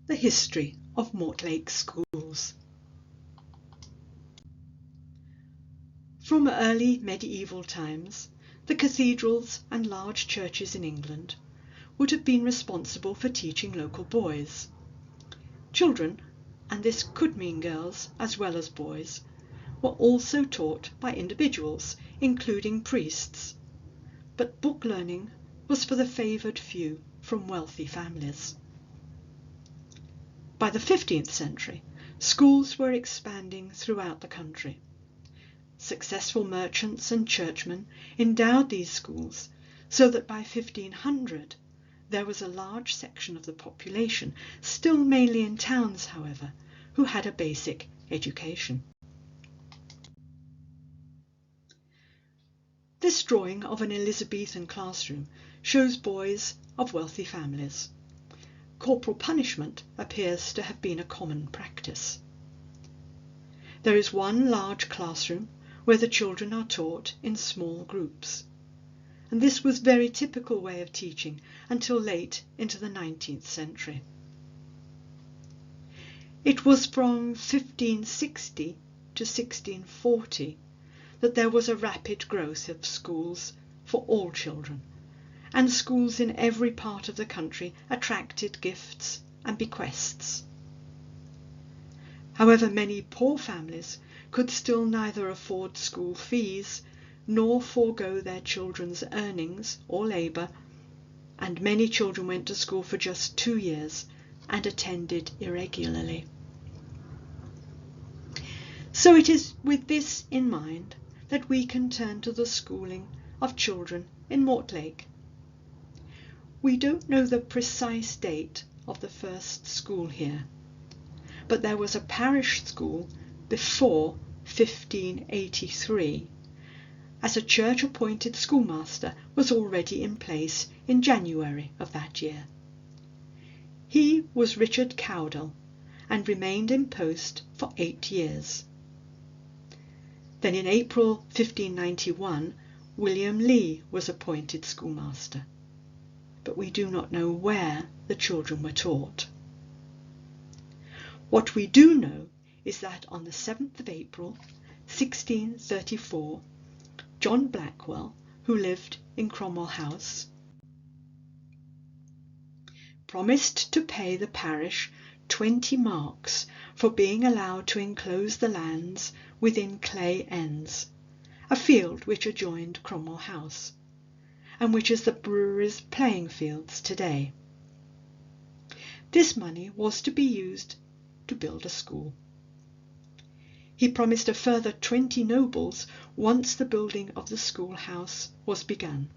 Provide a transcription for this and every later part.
the history of Mortlake schools. From early medieval times, the cathedrals and large churches in England would have been responsible for teaching local boys. Children, and this could mean girls as well as boys, were also taught by individuals, including priests, but book learning was for the favoured few from wealthy families. By the 15th century, schools were expanding throughout the country. Successful merchants and churchmen endowed these schools so that by 1500 there was a large section of the population, still mainly in towns however, who had a basic education. This drawing of an Elizabethan classroom shows boys of wealthy families. Corporal punishment appears to have been a common practice. There is one large classroom where the children are taught in small groups, and this was a very typical way of teaching until late into the 19th century. It was from 1560 to 1640 that there was a rapid growth of schools for all children, and schools in every part of the country attracted gifts and bequests. However, many poor families could still neither afford school fees nor forego their children's earnings or labour, and many children went to school for just 2 years and attended irregularly. So it is with this in mind that we can turn to the schooling of children in Mortlake. We don't know the precise date of the first school here, but there was a parish school before 1583, as a church-appointed schoolmaster was already in place in January of that year. He was Richard Cowdell and remained in post for 8 years. Then in April 1591, William Lee was appointed schoolmaster, but we do not know where the children were taught. What we do know is that on the 7th of April 1634, John Blackwell, who lived in Cromwell House, promised to pay the parish 20 marks for being allowed to enclose the lands within Clay Ends, a field which adjoined Cromwell House, and which is the brewery's playing fields today. This money was to be used to build a school. He promised a further 20 nobles once the building of the schoolhouse was begun.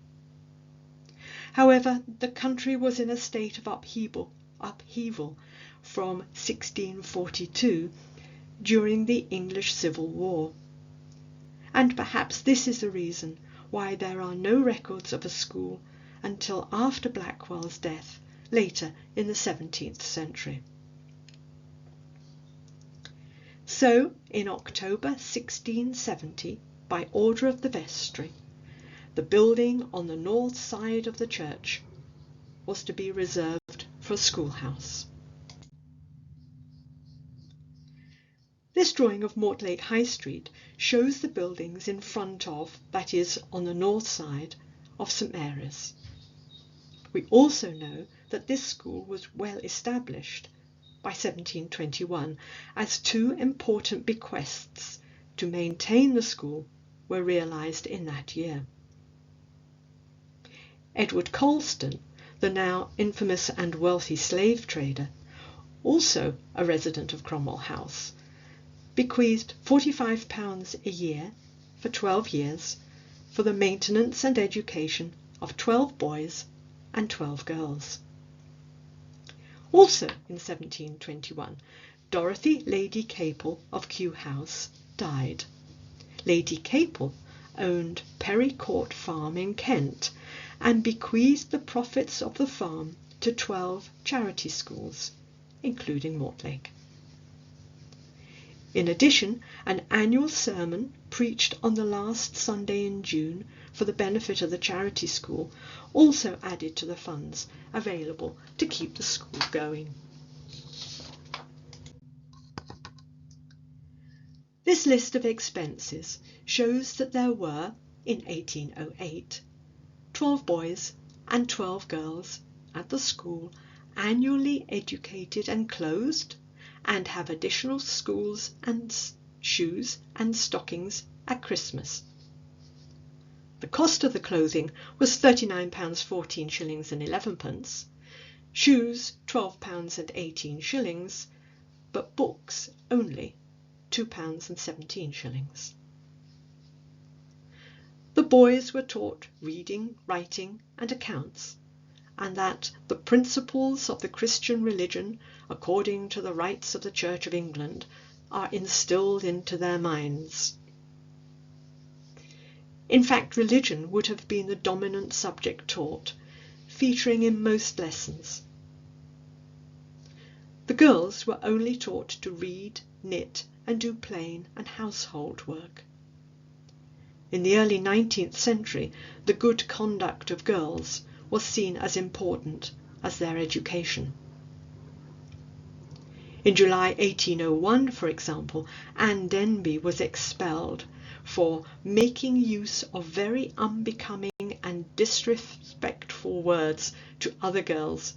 However, the country was in a state of upheaval from 1642 during the English Civil War, and perhaps this is the reason why there are no records of a school until after Blackwell's death later in the 17th century. So, in October 1670, by order of the vestry, the building on the north side of the church was to be reserved for a schoolhouse. This drawing of Mortlake High Street shows the buildings in front of, that is, on the north side, of St Mary's. We also know that this school was well established by 1721, as 2 important bequests to maintain the school were realised in that year. Edward Colston, the now infamous and wealthy slave trader, also a resident of Cromwell House, bequeathed £45 a year for 12 years for the maintenance and education of 12 boys and 12 girls. Also in 1721, Dorothy Lady Capel of Kew House died. Lady Capel owned Perry Court Farm in Kent and bequeathed the profits of the farm to 12 charity schools, including Mortlake. In addition, an annual sermon preached on the last Sunday in June for the benefit of the charity school also added to the funds available to keep the school going. This list of expenses shows that there were, in 1808, 12 boys and 12 girls at the school annually educated and clothed, and have additional schools and shoes and stockings at Christmas. The cost of the clothing was £39 14 shillings and 11pence, shoes £12 and 18 shillings, but books only £2 and 17 shillings. The boys were taught reading, writing, and accounts, and that the principles of the Christian religion, according to the rites of the Church of England, are instilled into their minds. In fact, religion would have been the dominant subject taught, featuring in most lessons. The girls were only taught to read, knit, and do plain and household work. In the early 19th century, the good conduct of girls was seen as important as their education. In July 1801, for example, Anne Denby was expelled for making use of very unbecoming and disrespectful words to other girls,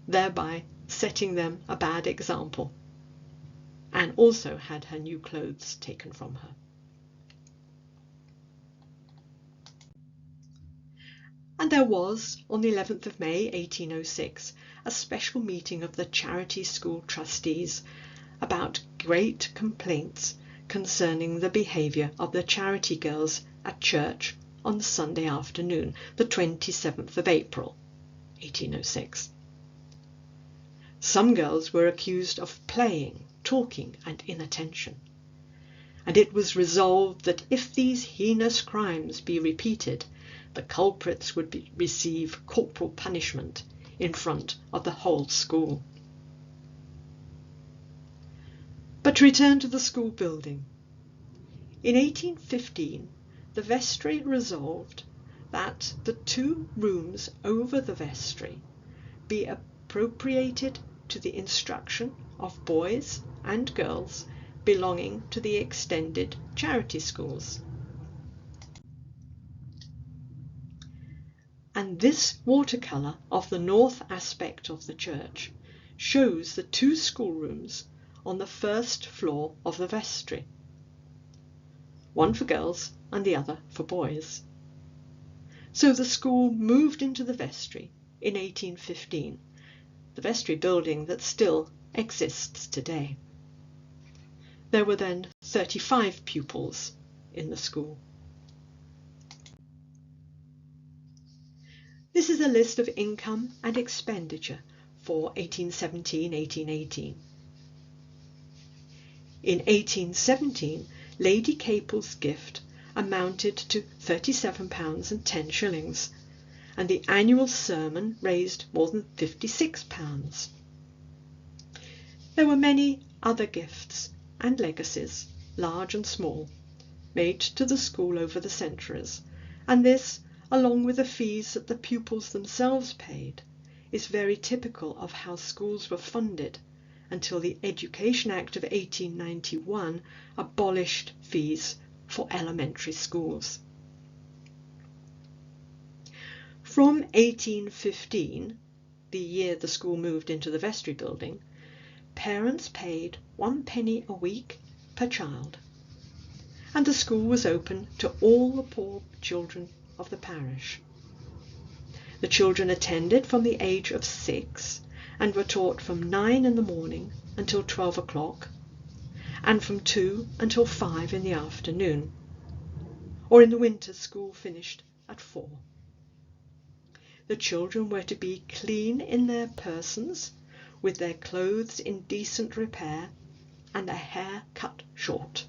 thereby setting them a bad example. Anne also had her new clothes taken from her. And there was, on the 11th of May 1806, a special meeting of the Charity School Trustees about great complaints concerning the behaviour of the charity girls at church on Sunday afternoon, the 27th of April 1806. Some girls were accused of playing, talking, and inattention, and it was resolved that if these heinous crimes be repeated, the culprits would receive corporal punishment in front of the whole school. But to return to the school building. In 1815, the vestry resolved that the 2 rooms over the vestry be appropriated to the instruction of boys and girls belonging to the extended charity schools. And this watercolour of the north aspect of the church shows the 2 schoolrooms on the first floor of the vestry, one for girls and the other for boys. So the school moved into the vestry in 1815, the vestry building that still exists today. There were then 35 pupils in the school. This is a list of income and expenditure for 1817-1818. In 1817, Lady Capel's gift amounted to £37 and 10 shillings, and the annual sermon raised more than £56. There were many other gifts and legacies, large and small, made to the school over the centuries, and this, along with the fees that the pupils themselves paid, is very typical of how schools were funded until the Education Act of 1891 abolished fees for elementary schools. From 1815, the year the school moved into the vestry building, parents paid 1 penny a week per child, and the school was open to all the poor children of the parish. The children attended from the age of 6 and were taught from 9 in the morning until 12 o'clock, and from 2 until 5 in the afternoon, or in the winter school finished at 4. The children were to be clean in their persons, with their clothes in decent repair, and their hair cut short.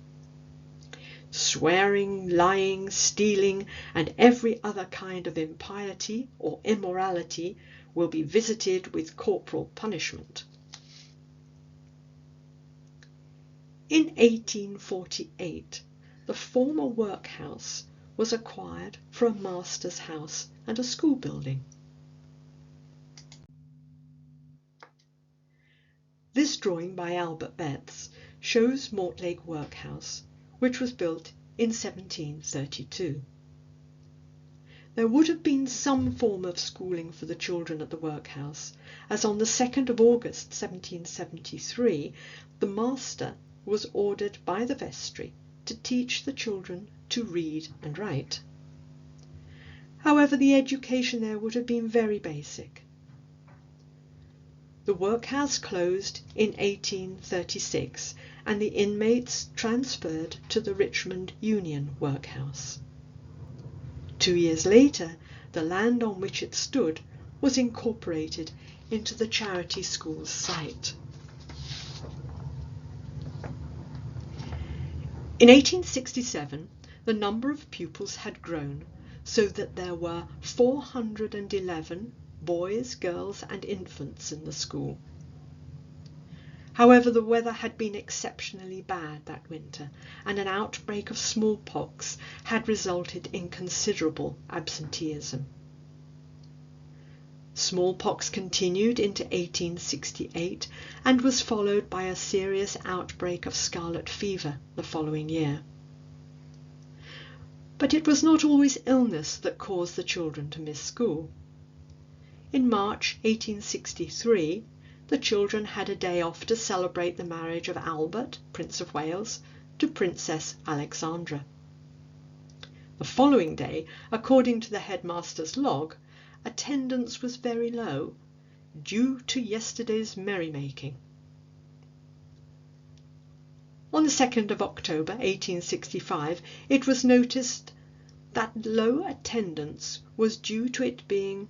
Swearing, lying, stealing, and every other kind of impiety or immorality will be visited with corporal punishment. In 1848, the former workhouse was acquired for a master's house and a school building. This drawing by Albert Betts shows Mortlake Workhouse, which was built in 1732. There would have been some form of schooling for the children at the workhouse, as on the 2nd of August 1773 the master was ordered by the vestry to teach the children to read and write. However, the education there would have been very basic. The workhouse closed in 1836 and the inmates transferred to the Richmond Union Workhouse. 2 years later, the land on which it stood was incorporated into the charity school's site. In 1867, the number of pupils had grown so that there were 411 boys, girls and infants in the school. However, the weather had been exceptionally bad that winter, and an outbreak of smallpox had resulted in considerable absenteeism. Smallpox continued into 1868 and was followed by a serious outbreak of scarlet fever the following year. But it was not always illness that caused the children to miss school. In March 1863, the children had a day off to celebrate the marriage of Albert, Prince of Wales, to Princess Alexandra. The following day, according to the headmaster's log, attendance was very low, due to yesterday's merrymaking. On the 2nd of October 1865, it was noticed that low attendance was due to it being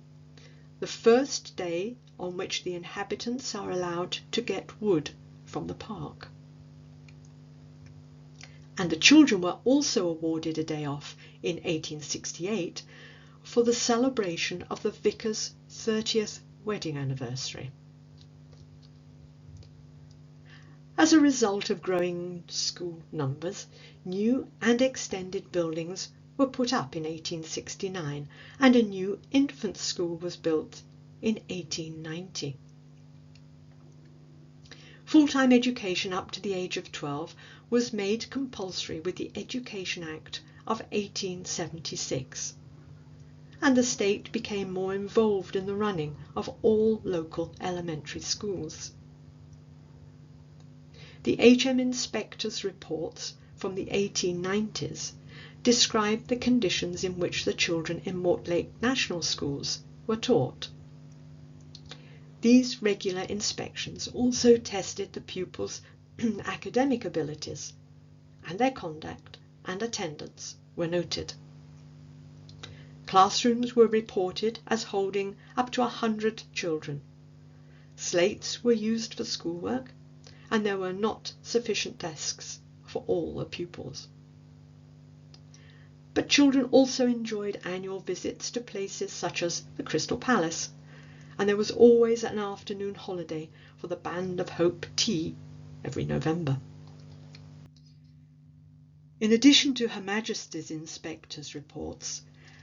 the first day on which the inhabitants are allowed to get wood from the park. And the children were also awarded a day off in 1868 for the celebration of the vicar's 30th wedding anniversary. As a result of growing school numbers, new and extended buildings were put up in 1869 and a new infant school was built in 1890. Full-time education up to the age of 12 was made compulsory with the Education Act of 1876, and the state became more involved in the running of all local elementary schools. The HM inspectors' reports from the 1890s described the conditions in which the children in Mortlake National Schools were taught. These regular inspections also tested the pupils' academic abilities, and their conduct and attendance were noted. Classrooms were reported as holding up to 100 children. Slates were used for schoolwork, and there were not sufficient desks for all the pupils. But children also enjoyed annual visits to places such as the Crystal Palace, and there was always an afternoon holiday for the Band of Hope tea every November. In addition to Her Majesty's inspectors' reports,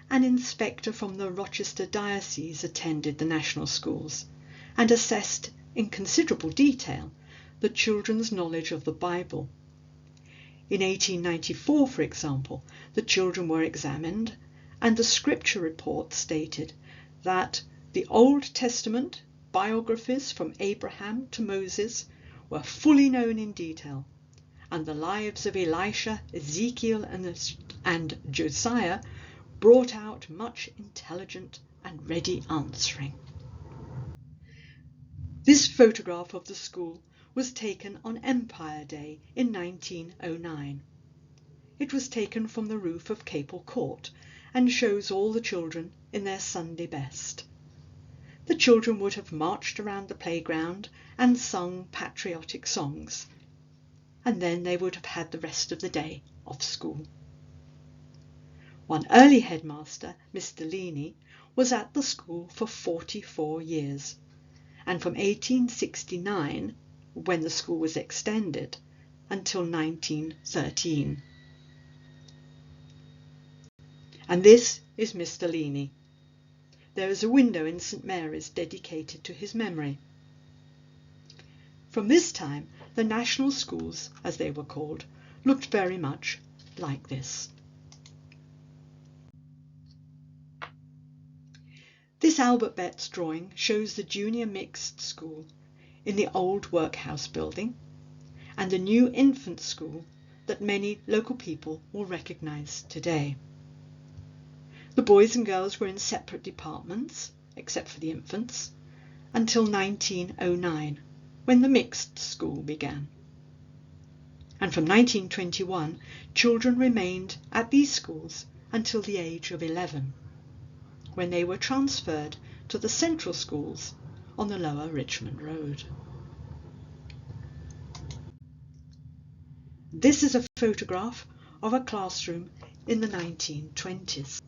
an inspector from the Rochester Diocese attended the national schools and assessed in considerable detail the children's knowledge of the Bible. In 1894, for example, the children were examined, and the scripture report stated that the Old Testament biographies from Abraham to Moses were fully known in detail, and the lives of Elisha, Ezekiel, and Josiah brought out much intelligent and ready answering. This photograph of the school was taken on Empire Day in 1909. It was taken from the roof of Capel Court and shows all the children in their Sunday best. The children would have marched around the playground and sung patriotic songs, and then they would have had the rest of the day off school. One early headmaster, Mr. Leaney, was at the school for 44 years, and from 1869, when the school was extended, until 1913. And this is Mr. Leaney. There is a window in St. Mary's dedicated to his memory. From this time, the national schools, as they were called, looked very much like this. This Albert Betts drawing shows the junior mixed school in the old workhouse building and the new infant school that many local people will recognise today. The boys and girls were in separate departments, except for the infants, until 1909, when the mixed school began. And from 1921, children remained at these schools until the age of 11, when they were transferred to the central schools on the Lower Richmond Road. This is a photograph of a classroom in the 1920s.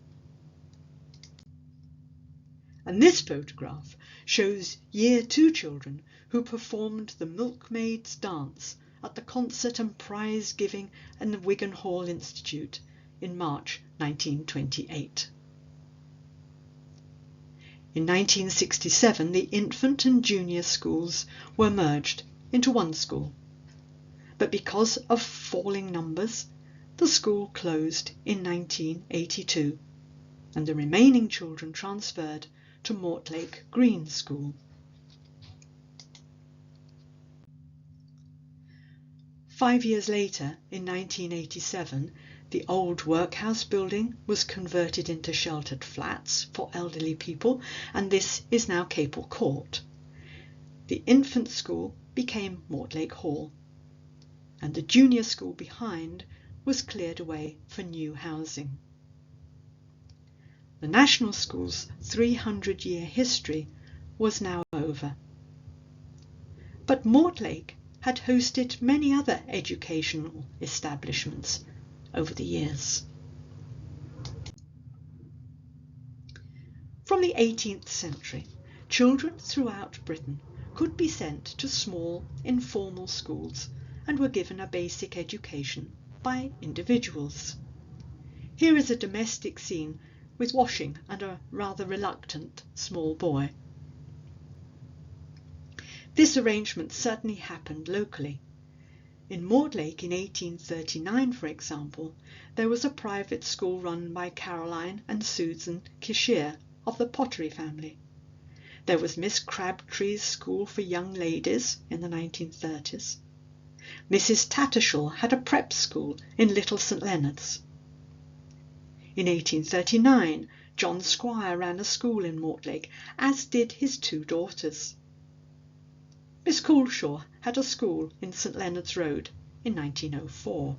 And this photograph shows Year 2 children who performed the Milkmaid's Dance at the concert and prize giving in the Wigan Hall Institute in March 1928. In 1967, the infant and junior schools were merged into one school, but because of falling numbers, the school closed in 1982 and the remaining children transferred to Mortlake Green School. 5 years later, in 1987, the old workhouse building was converted into sheltered flats for elderly people, and this is now Capel Court. The infant school became Mortlake Hall, and the junior school behind was cleared away for new housing. The National School's 300-year history was now over. But Mortlake had hosted many other educational establishments over the years. From the 18th century, children throughout Britain could be sent to small informal schools and were given a basic education by individuals. Here is a domestic scene with washing and a rather reluctant small boy. This arrangement certainly happened locally. In Mortlake in 1839, for example, there was a private school run by Caroline and Susan Kishear of the Pottery family. There was Miss Crabtree's School for Young Ladies in the 1930s. Mrs. Tattersall had a prep school in Little St Leonard's. In 1839, John Squire ran a school in Mortlake, as did his 2 daughters. Miss Coulshaw had a school in St Leonard's Road in 1904.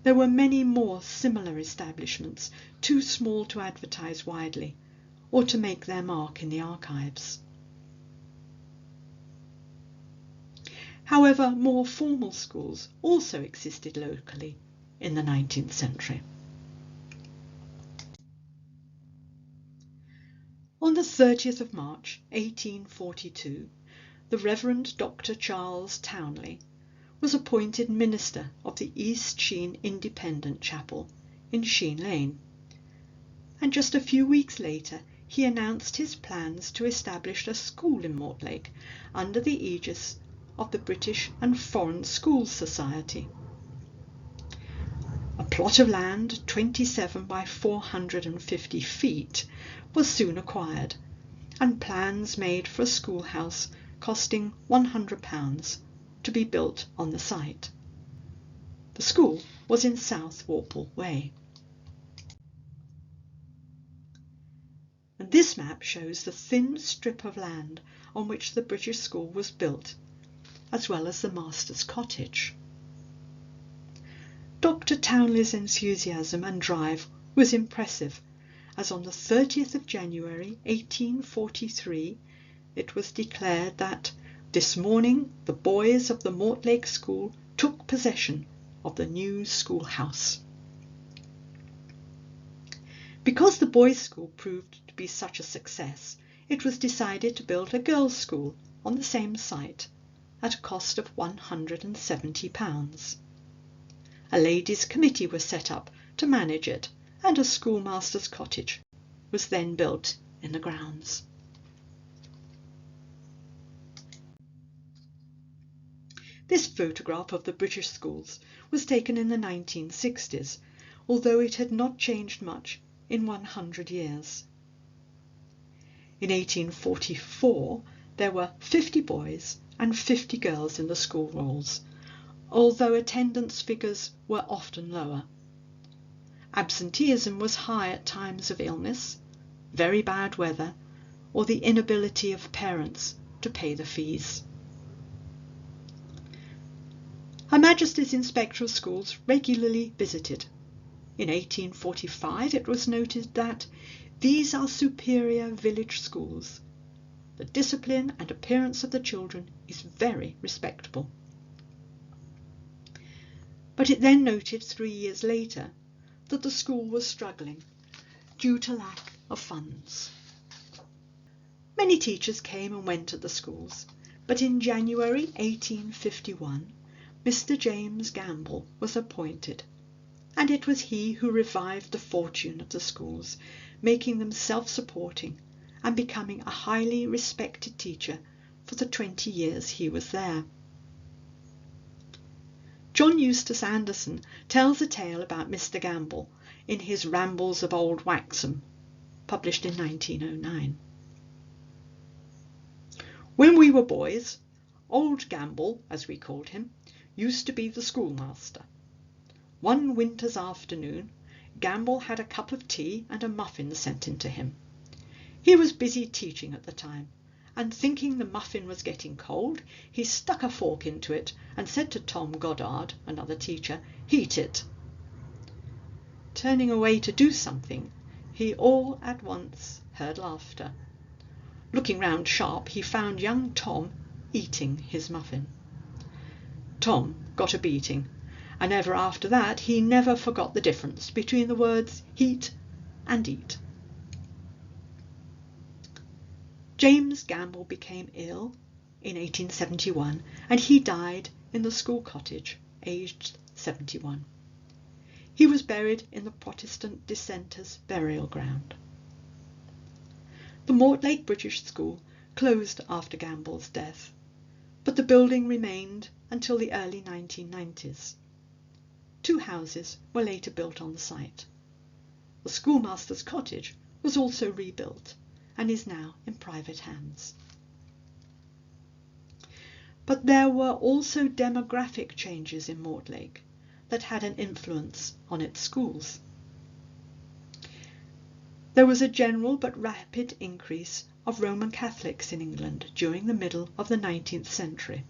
There were many more similar establishments, too small to advertise widely or to make their mark in the archives. However, more formal schools also existed locally in the 19th century. On the 30th of March 1842, the Reverend Dr. Charles Townley was appointed minister of the East Sheen Independent Chapel in Sheen Lane, and just a few weeks later he announced his plans to establish a school in Mortlake under the aegis of the British and Foreign Schools Society. A plot of land 27 by 450 feet was soon acquired, and plans made for a schoolhouse costing £100 to be built on the site. The school was in South Warple Way. And this map shows the thin strip of land on which the British school was built, as well as the master's cottage. Dr. Townley's enthusiasm and drive was impressive, as on the 30th of January 1843 it was declared that this morning the boys of the Mortlake School took possession of the new schoolhouse. Because the boys' school proved to be such a success, it was decided to build a girls' school on the same site at a cost of £170. A ladies' committee was set up to manage it, and a schoolmaster's cottage was then built in the grounds. This photograph of the British schools was taken in the 1960s, although it had not changed much in 100 years. In 1844, there were 50 boys and 50 girls in the school rolls, although attendance figures were often lower. Absenteeism was high at times of illness, very bad weather, or the inability of parents to pay the fees. Her Majesty's Inspector of Schools regularly visited. In 1845 it was noted that these are superior village schools. The discipline and appearance of the children is very respectable. But it then noted 3 years later that the school was struggling due to lack of funds. Many teachers came and went at the schools, but in January 1851 Mr. James Gamble was appointed, and it was he who revived the fortune of the schools, making them self-supporting and becoming a highly respected teacher for the 20 years he was there. John Eustace Anderson tells a tale about Mr. Gamble in his Rambles of Old Waxham, published in 1909. When we were boys, old Gamble, as we called him, used to be the schoolmaster. One winter's afternoon, Gamble had a cup of tea and a muffin sent in to him. He was busy teaching at the time, and thinking the muffin was getting cold, he stuck a fork into it and said to Tom Goddard, another teacher, "Heat it." Turning away to do something, he all at once heard laughter. Looking round sharp, he found young Tom eating his muffin. Tom got a beating, and ever after that he never forgot the difference between the words heat and eat. James Gamble became ill in 1871, and he died in the school cottage, aged 71. He was buried in the Protestant dissenters' burial ground. The Mortlake British School closed after Gamble's death, but the building remained until the early 1990s. 2 houses were later built on the site. The schoolmaster's cottage was also rebuilt and is now in private hands. But there were also demographic changes in Mortlake that had an influence on its schools. There was a general but rapid increase of Roman Catholics in England during the middle of the 19th century.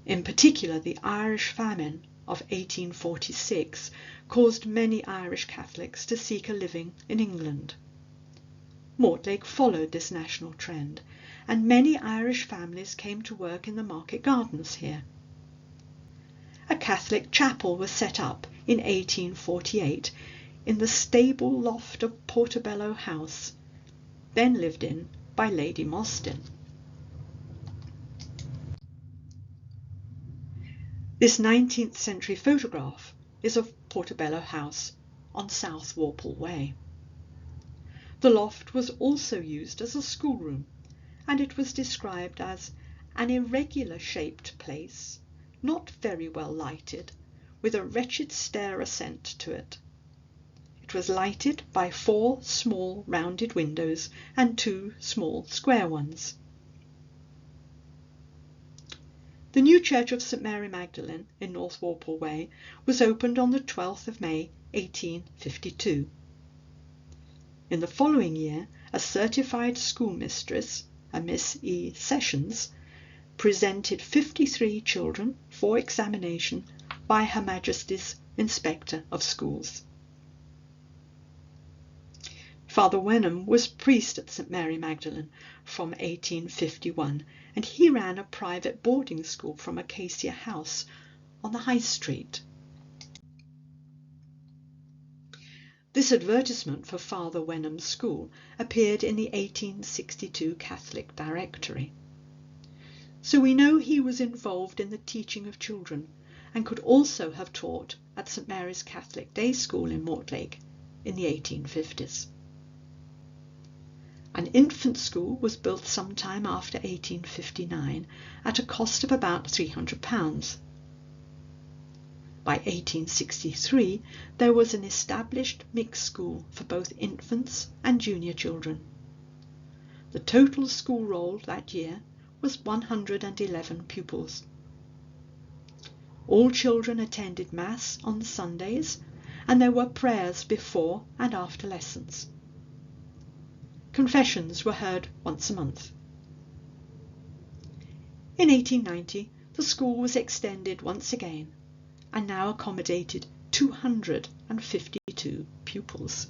In particular, the Irish famine of 1846 caused many Irish Catholics to seek a living in England. Mortlake followed this national trend, and many Irish families came to work in the market gardens here. A Catholic chapel was set up in 1848 in the stable loft of Portobello House, then lived in by Lady Mostyn. This 19th century photograph is of Portobello House on South Warple Way. The loft was also used as a schoolroom, and it was described as an irregular-shaped place, not very well lighted, with a wretched stair ascent to it. It was lighted by 4 small rounded windows and 2 small square ones. The new church of St Mary Magdalene in North Warple Way was opened on the 12th of May 1852. In the following year, a certified schoolmistress, a Miss E. Sessions, presented 53 children for examination by Her Majesty's Inspector of Schools. Father Wenham was priest at St Mary Magdalene from 1851, and he ran a private boarding school from Acacia House on the High Street. This advertisement for Father Wenham's school appeared in the 1862 Catholic Directory. So we know he was involved in the teaching of children and could also have taught at St Mary's Catholic Day School in Mortlake in the 1850s. An infant school was built sometime after 1859 at a cost of about £300. By 1863 there was an established mixed school for both infants and junior children. The total school roll that year was 111 pupils. All children attended Mass on Sundays, and there were prayers before and after lessons. Confessions were heard once a month. In 1890, the school was extended once again and now accommodated 252 pupils.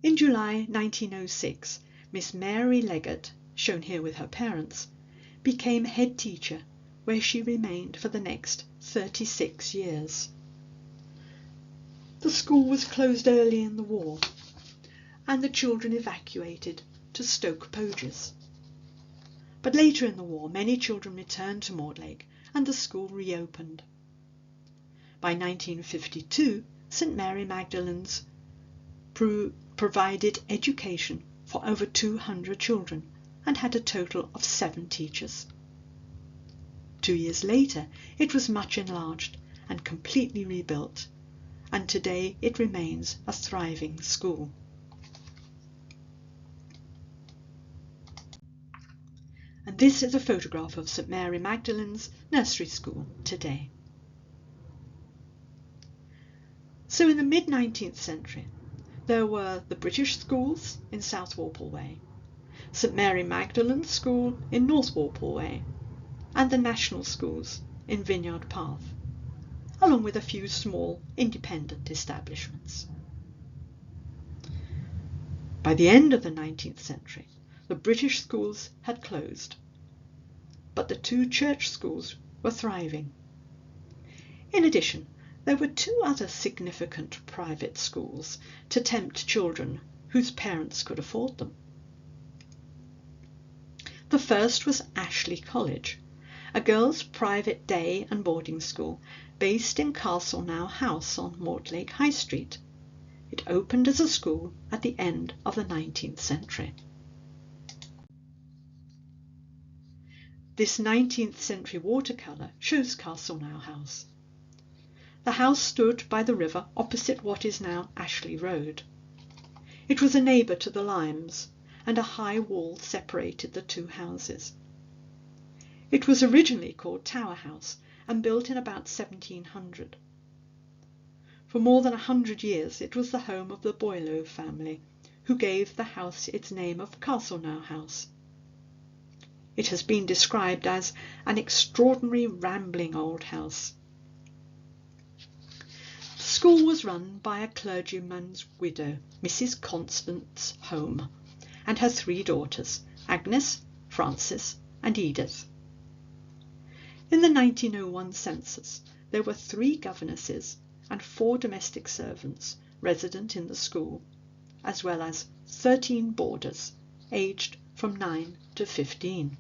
In July 1906, Miss Mary Leggett, shown here with her parents, became head teacher, where she remained for the next 36 years. The school was closed early in the war, and the children evacuated to Stoke Poges. But later in the war, many children returned to Mortlake, and the school reopened. By 1952, St Mary Magdalene's provided education for over 200 children and had a total of 7 teachers. 2 years later, it was much enlarged and completely rebuilt, and today it remains a thriving school. And this is a photograph of St Mary Magdalene's nursery school today. So in the mid-19th century, there were the British schools in South Walpole Way, St Mary Magdalene's School in North Walpole Way, and the national schools in Vineyard Path, along with a few small independent establishments. By the end of the 19th century, the British schools had closed, but the 2 church schools were thriving. In addition, there were 2 other significant private schools to tempt children whose parents could afford them. The first was Ashley College, a girls' private day and boarding school based in Castleknow House on Mortlake High Street. It opened as a school at the end of the 19th century. This 19th century watercolour shows Castleknow House. The house stood by the river opposite what is now Ashley Road. It was a neighbour to the Limes, and a high wall separated the 2 houses. It was originally called Tower House and built in about 1700. For more than 100 years it was the home of the Boileau family, who gave the house its name of Castleknow House. It has been described as an extraordinary rambling old house. The school was run by a clergyman's widow, Mrs. Constance Home, and her 3 daughters, Agnes, Frances and Edith. In the 1901 census, there were 3 governesses and 4 domestic servants resident in the school, as well as 13 boarders, aged from 9 to 15.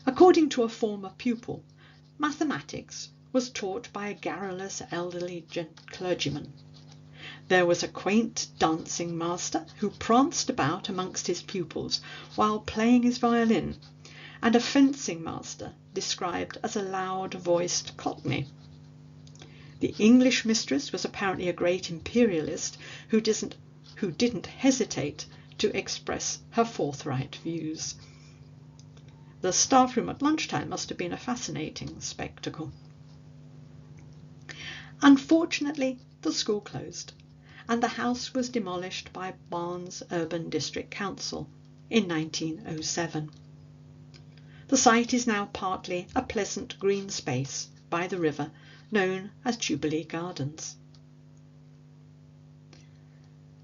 According to a former pupil, mathematics was taught by a garrulous elderly clergyman. There was a quaint dancing master who pranced about amongst his pupils while playing his violin, and a fencing master described as a loud-voiced cockney. The English mistress was apparently a great imperialist who didn't hesitate to express her forthright views. The staff room at lunchtime must have been a fascinating spectacle. Unfortunately, the school closed, and the house was demolished by Barnes Urban District Council in 1907. The site is now partly a pleasant green space by the river known as Jubilee Gardens.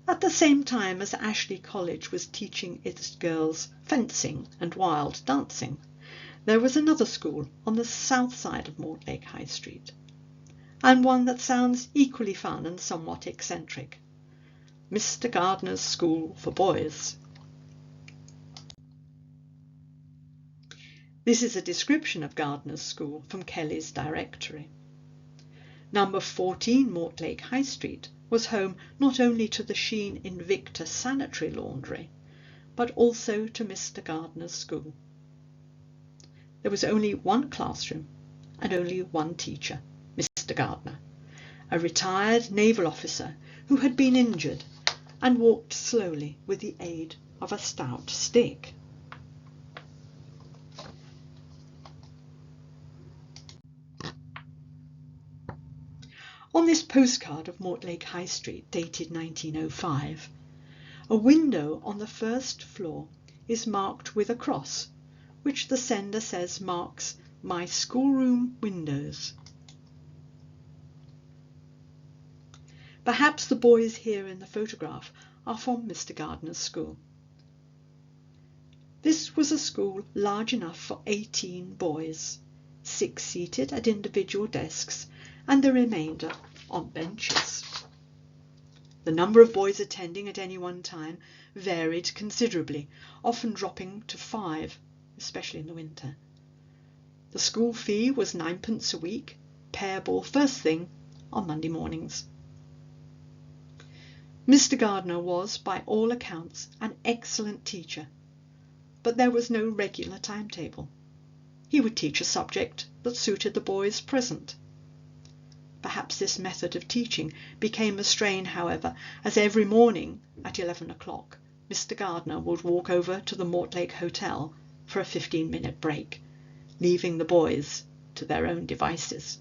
At the same time as Ashley College was teaching its girls fencing and wild dancing, there was another school on the south side of Mortlake High Street, and one that sounds equally fun and somewhat eccentric: Mr. Gardner's School for Boys. This is a description of Gardner's School from Kelly's Directory. Number 14 Mortlake High Street was home not only to the Sheen Invicta Sanitary Laundry, but also to Mr. Gardner's school. There was only one classroom and only one teacher, Mr. Gardner, a retired naval officer who had been injured and walked slowly with the aid of a stout stick. On this postcard of Mortlake High Street, dated 1905, a window on the first floor is marked with a cross, which the sender says marks "My schoolroom windows." Perhaps the boys here in the photograph are from Mr. Gardner's school. This was a school large enough for 18 boys, 6 seated at individual desks and the remainder on benches. The number of boys attending at any one time varied considerably, often dropping to 5, especially in the winter. The school fee was 9p a week, payable first thing on Monday mornings. Mr. Gardner was, by all accounts, an excellent teacher, but there was no regular timetable. He would teach a subject that suited the boys present. Perhaps this method of teaching became a strain, however, as every morning at 11 o'clock Mr. Gardner would walk over to the Mortlake Hotel for a 15-minute break, leaving the boys to their own devices.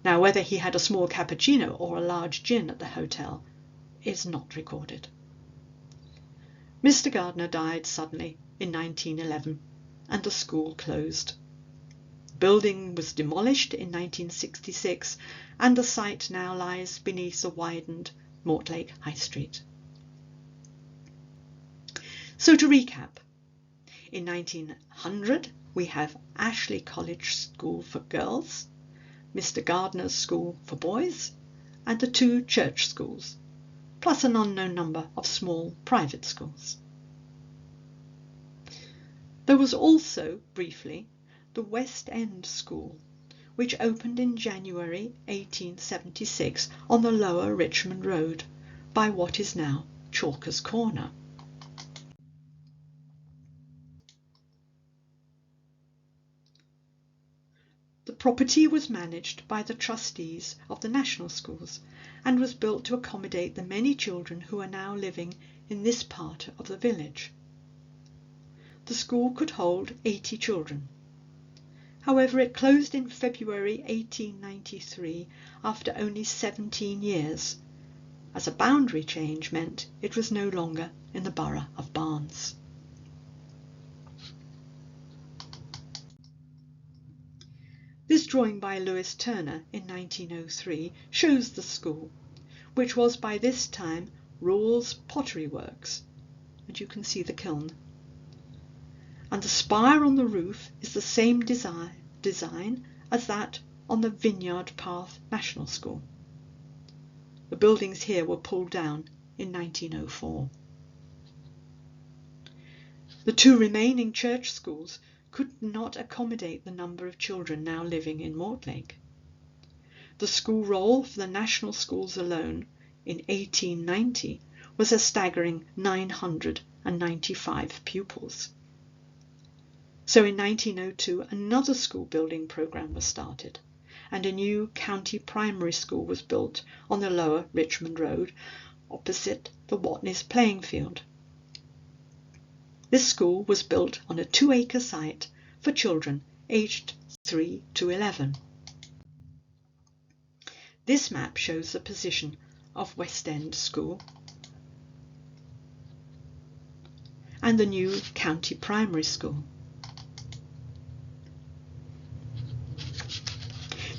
Now, whether he had a small cappuccino or a large gin at the hotel is not recorded. Mr. Gardner died suddenly in 1911 and the school closed. The building was demolished in 1966 and the site now lies beneath the widened Mortlake High Street. So to recap, in 1900 we have Ashley College School for girls, Mr. Gardner's School for boys, and the 2 church schools, plus an unknown number of small private schools. There was also, briefly, the West End School, which opened in January 1876 on the lower Richmond Road by what is now Chalkers Corner. The property was managed by the trustees of the national schools and was built to accommodate the many children who are now living in this part of the village. The school could hold 80 children. However, it closed in February 1893 after only 17 years, as a boundary change meant it was no longer in the borough of Barnes. This drawing by Lewis Turner in 1903 shows the school, which was by this time Rawls Pottery Works, and you can see the kiln. And the spire on the roof is the same design as that on the Vineyard Path National School. The buildings here were pulled down in 1904. The 2 remaining church schools could not accommodate the number of children now living in Mortlake. The school roll for the national schools alone in 1890 was a staggering 995 pupils. So in 1902 another school building programme was started and a new county primary school was built on the lower Richmond Road opposite the Watney's playing field. This school was built on a 2-acre site for children aged 3 to 11. This map shows the position of West End School and the new county primary school.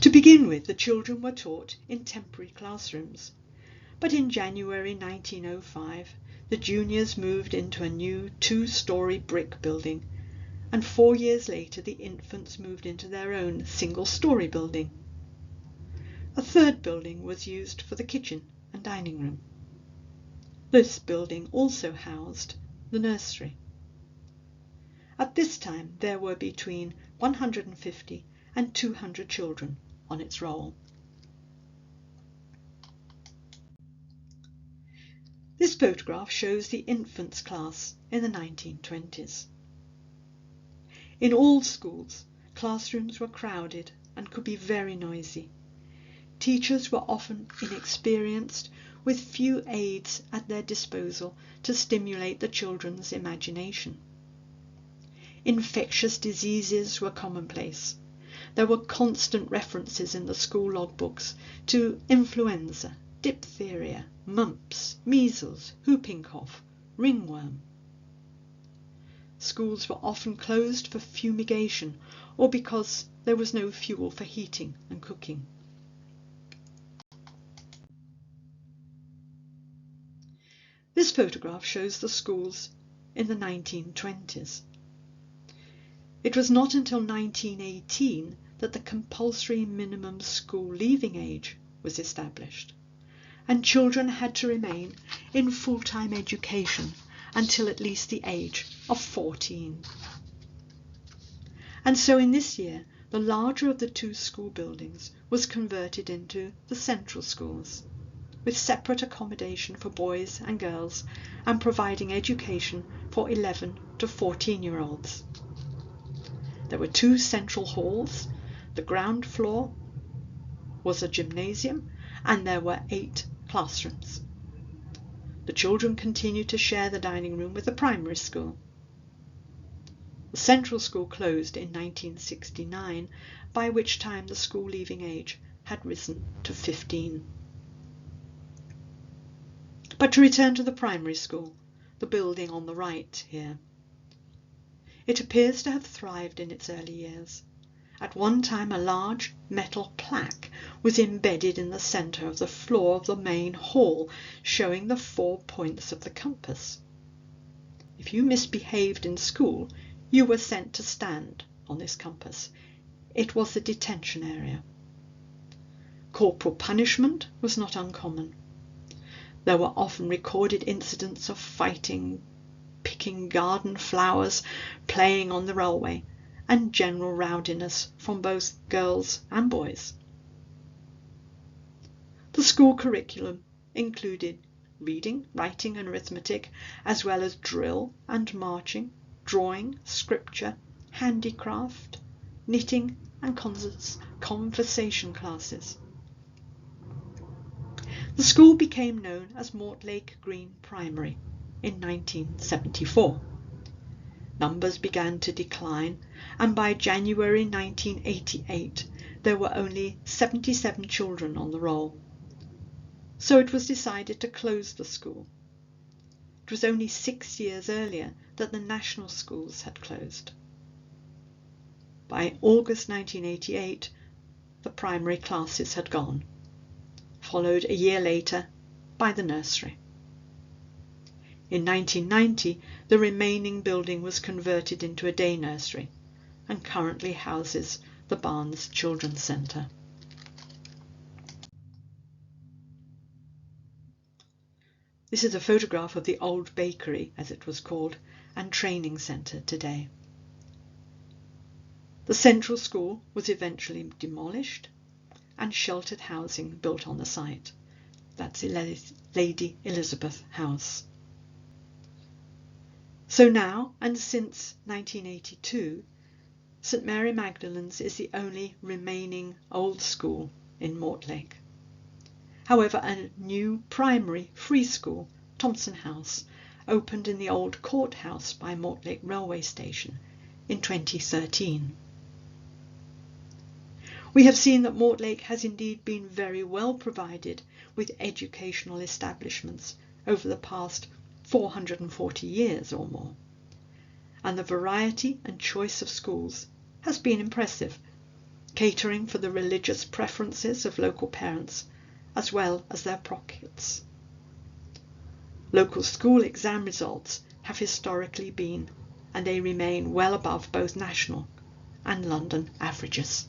To begin with, the children were taught in temporary classrooms, but in January 1905 the juniors moved into a new 2-storey brick building, and 4 years later the infants moved into their own single-storey building. A 3rd building was used for the kitchen and dining room. This building also housed the nursery. At this time there were between 150 and 200 children on its roll. This photograph shows the infants class in the 1920s. In all schools, classrooms were crowded and could be very noisy. Teachers were often inexperienced, with few aids at their disposal to stimulate the children's imagination. Infectious diseases were commonplace. There were constant references in the school logbooks to influenza, diphtheria, mumps, measles, whooping cough, ringworm. Schools were often closed for fumigation or because there was no fuel for heating and cooking. This photograph shows the schools in the 1920s. It was not until 1918 that the compulsory minimum school leaving age was established, and children had to remain in full-time education until at least the age of 14. And so in this year, the larger of the two school buildings was converted into the central schools, with separate accommodation for boys and girls and providing education for 11 to 14-year-olds. There were two central halls. The ground floor was a gymnasium and there were 8 classrooms. The children continued to share the dining room with the primary school. The central school closed in 1969, by which time the school leaving age had risen to 15. But to return to the primary school, the building on the right here. It appears to have thrived in its early years. At one time a large metal plaque was embedded in the centre of the floor of the main hall, showing the 4 points of the compass. If you misbehaved in school, you were sent to stand on this compass. It was the detention area. Corporal punishment was not uncommon. There were often recorded incidents of fighting, picking garden flowers, playing on the railway, and general rowdiness from both girls and boys. The school curriculum included reading, writing and arithmetic, as well as drill and marching, drawing, scripture, handicraft, knitting and conversation classes. The school became known as Mortlake Green Primary in 1974. Numbers began to decline, and by January 1988 there were only 77 children on the roll. So it was decided to close the school. It was only 6 years earlier that the national schools had closed. By August 1988, the primary classes had gone, followed a year later by the nursery. In 1990, the remaining building was converted into a day nursery and currently houses the Barnes Children's Centre. This is a photograph of the old bakery, as it was called, and training centre today. The central school was eventually demolished and sheltered housing built on the site. That's Lady Elizabeth House. So now, and since 1982, St Mary Magdalene's is the only remaining old school in Mortlake. However, a new primary free school, Thompson House, opened in the old courthouse by Mortlake railway station in 2013. We have seen that Mortlake has indeed been very well provided with educational establishments over the past 440 years or more, and the variety and choice of schools has been impressive, catering for the religious preferences of local parents as well as their pockets. Local school exam results have historically been, and they remain well above both national and London averages.